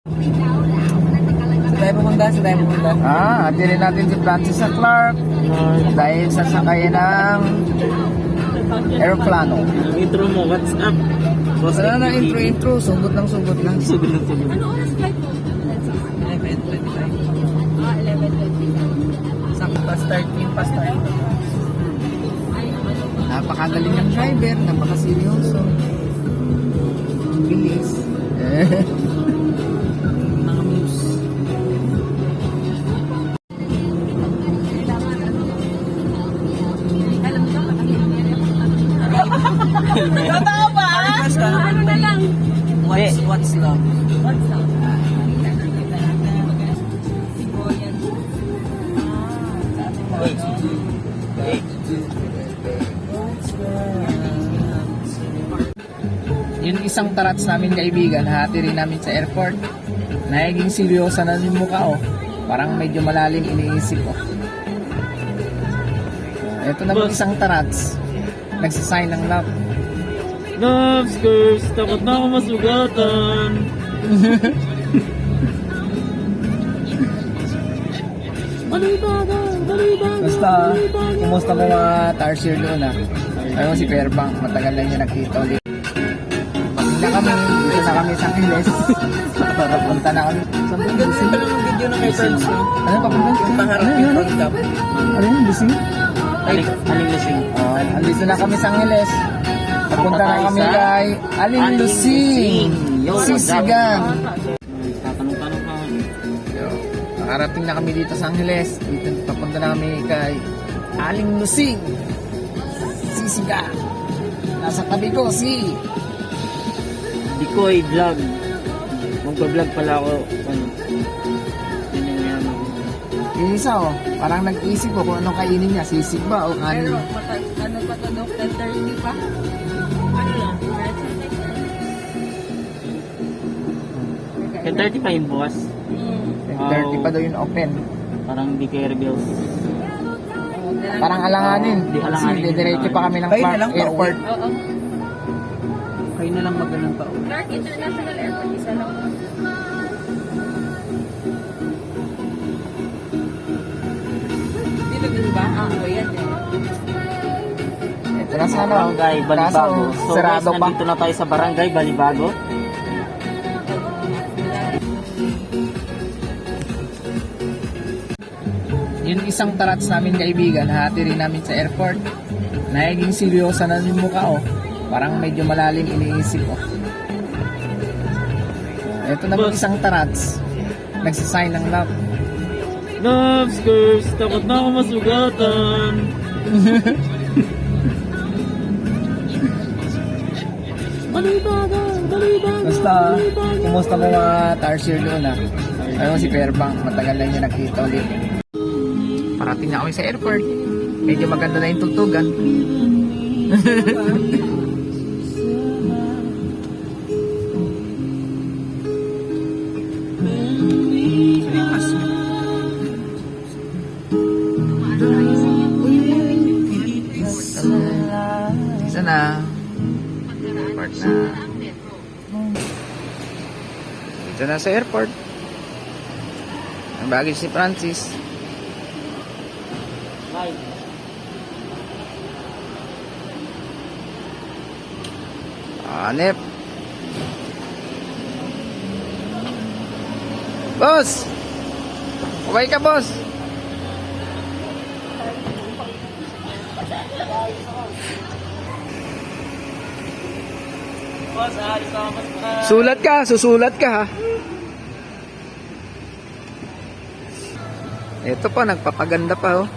Sa tayo pupunta. Atirin natin si Francis sa Clark dahil sasakay ng aeroplano. Intro mo, what's up? Wala na intro. Sugot lang. Sugot lang. Ano oras flight mo? 11:25. Sakto pa start. Napakagaling ng driver, napakaseryoso. Bilis. Mga moves. Totoo ba? Ano na lang? What's love? What's up? Yung isang tarats namin kaibigan, hati rin namin sa airport. Naging seryosa na yung mukha, oh. Parang medyo malalim iniisip ko. Ito naman isang tarats. Nagsasign ng love. Love scars, takot na ako masugatan. Balibaga. Basta, kumusta mo mga Tarsier doon, ha? Ayaw si Fairbank, matagal na niya nakita ulit. Pagkita kami, dito na kami sa Angeles. Punta na kami. Ang ganda pa lang ang video na kay Friends, no? Ano papunta? Yung paharap yung front cap. Ano yun, busing? Aling lasing. Andito na kami sa Angeles. Papunta na kami kay Aling Lusing. Sisigan. Tatanong-tanong ka. Nakarating na kami dito sa Angeles. Dito papunta na kami kay Aling Lusing. Sisigan. Nasa tabi ko si Dikoy vlog. Magpa-vlog pala ako. Yun yung yan. yung isa, oh. Parang nag-isip ko kung anong kainin niya. Sisig ba o kanin? Pero, ano pa to, no? 10:30 pa? Ano lang? 10:30 pa yung bukas. 30 pa daw yung open. Parang di kayo reveals. Parang alanganin. Di alanganin. Kasi didiretso pa kami ng Kayo na Clark lang pa, Airport. Oo. Kayo na lang magalang pa. Clark International Airport, isa lang. Dito din ba? Yan eh. Ito na sana. Barangay Balibago. Kaso, So guys, sarado pa. nandito na tayo sa Barangay Balibago. Yung isang tarats namin kaibigan, hati rin namin sa airport. Naging seryosa na yung mukha, oh. Parang medyo malalim iniisip ko. Ito naman isang tarats. Nagsasign ng love. Love scars, takot na ako masugatan. Balibaga. Basta, kumusta mo mga Tarsier doon, ha? Ayaw si Fairbank, matagal na niya nakita ulit. Parating na kami sa airport. Medyo maganda na yung tugtugan. Isa na. Airport na. Dito na sa airport. Ang baggage si Francis. Hanep. Boss! Okay ka, boss? Sulat ka, susulat ka, ha? Ito pa, nagpapaganda pa, oh.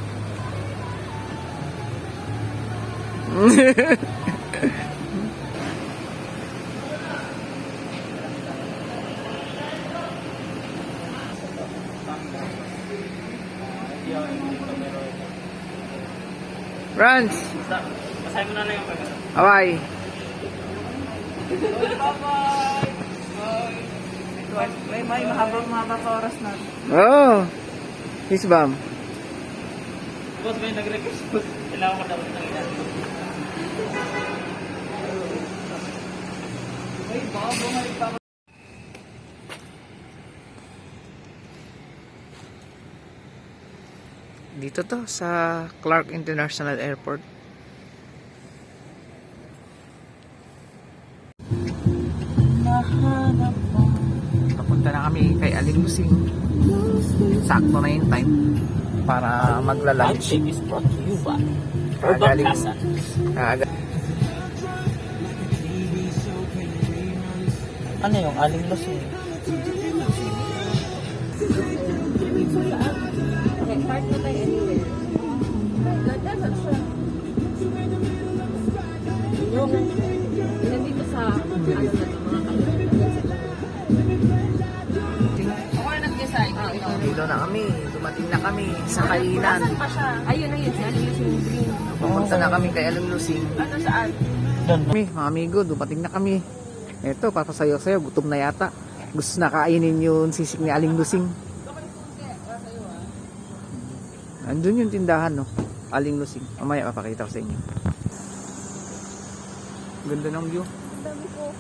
Franz! Masaya mo na lang yung pagkakita. Hawaii! May mahaba pa oras na. Oh! Peace bomb. Boss, may nag-request. Kailangan ko dapat ng ilan. Dito to sa Clark International Airport. Papunta na kami kay Aling Lusing. Sakto na yung time para magla-lunch. is brought to you by Kagaling. Ano yung aling lusing? Okay, park na tayo anywhere. Ganda na siya. Nandito sa, ano na ito, mga Ako na nag-decide. Dito na kami. Dumating na kami sa kainan. Saan pa siya? Ayun na yun, si Aling Lusing Green. Pupunta na kami kay Aling Lusing. Ano saan? Kami, mga amigo, dumating na kami. Eto, papasayo-sayo, gutom na yata. Gusto na kainin yung sisig ni Aling Lusing. Andun yung tindahan, no? Aling Lusing. Mamaya papakita ko sa inyo. Ganda ng view. Dami ko,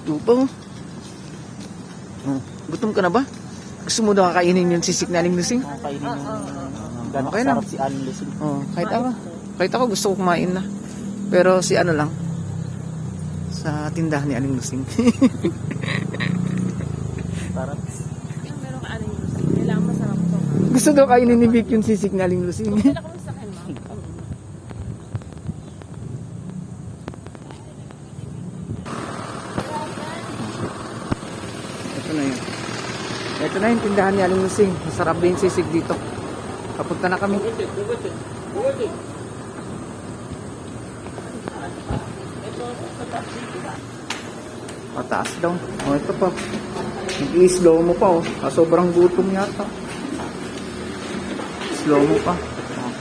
Tupa, oh. Oh, gutom ka na ba? Gusto mo daw kakainin yung sisig ni Aling Lusing? Kainin yung gano'ng Okay lang. sarap si aling lusing. Oh, kahit ako gusto ko kumain na. Pero si ano lang, sa tindahan ni Aling Lusing. Sarap. Yung merong Aling Lusing, kailangan masarap to. Gusto daw kainin ni Vic yung sisig ni Aling Lusing. Kung sila kami sa akin, ma. Ito na yun. Ito na yung tindahan ni Aling Lusing. Masarap din yung sisig dito. Papunta na kami. Pataas daw. Oh, ito pa. Nag-i-slow mo pa, oh. Sobrang gutom yata. Slow mo pa. Oh.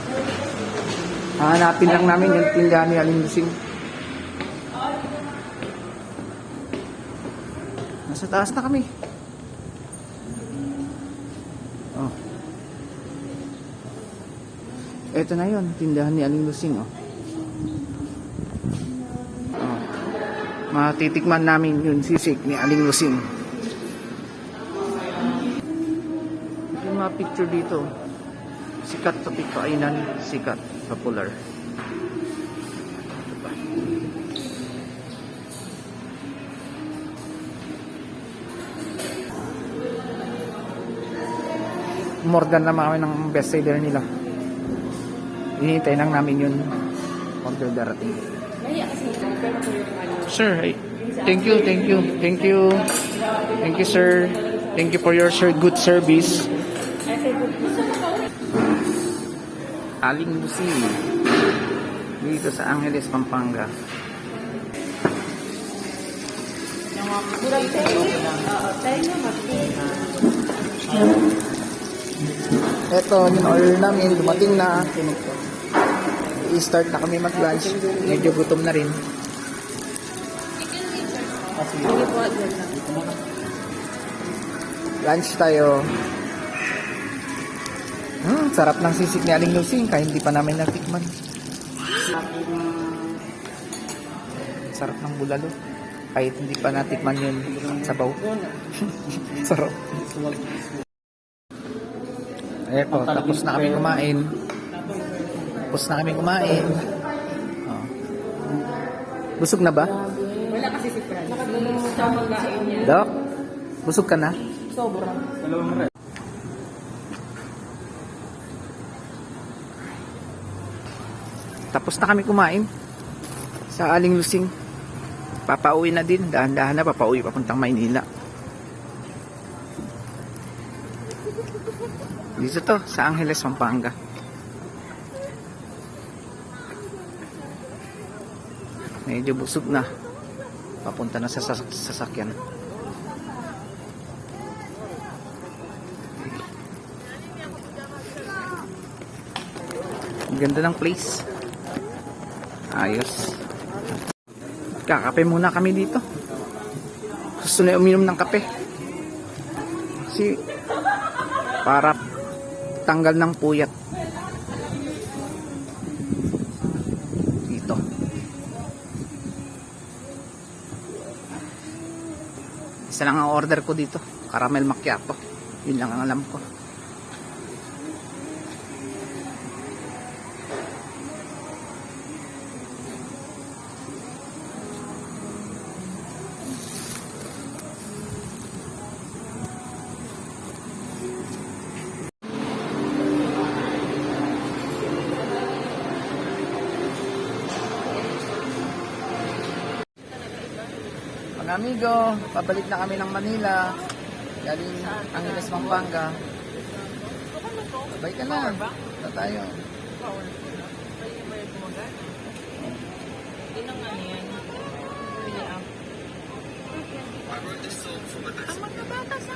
Hanapin lang namin yung tindahan ni Aling Lusing. Nasa taas na kami. Oh. Ito na yun, tindahan ni Aling Lusing, oh. Oh. Matitikman namin yung sisig ni Aling Lusing. Yung mga picture dito, sikat to kainan, sikat, popular. More than naman kami ng best seller nila. Hinihintay lang namin yun order darating. Sir, thank you, sir. Thank you for your good service. Aling Lusing dito sa Angeles, Pampanga. Ito, yung order namin, dumating na. I-start na kami mag-lunch. Medyo gutom na rin. Lunch tayo. Sarap ng sisig ni Aling Lusing, kaya hindi pa namin natikman. Sarap ng bulalo. Kahit hindi pa natikman yun sabaw. Sarap. Eto, tapos na kami kumain. Oh. Busog na ba? Wala kasi si Fran. Siya magkain niya. Dok, busog ka na? Sobra. Tapos na kami kumain sa Aling Lusing. Papauwi na din. Dahan-dahan na papauwi papuntang Maynila. Dito to, sa Angeles, Pampanga. Medyo busog na. Papunta na sa sasakyan. Ang ganda ng place. Ayos. Kakape muna kami dito. Gusto na uminom ng kape. Kasi para tanggal ng puyat. Dito. Isa lang ang order ko dito. caramel macchiato. Yun lang ang alam ko. Mga amigo, pabalik na kami ng Manila. Galing Angeles, Pampanga. Sabay ka na. Ito tayo. Yun ang ano yan. Pili up. Ang mga bata sa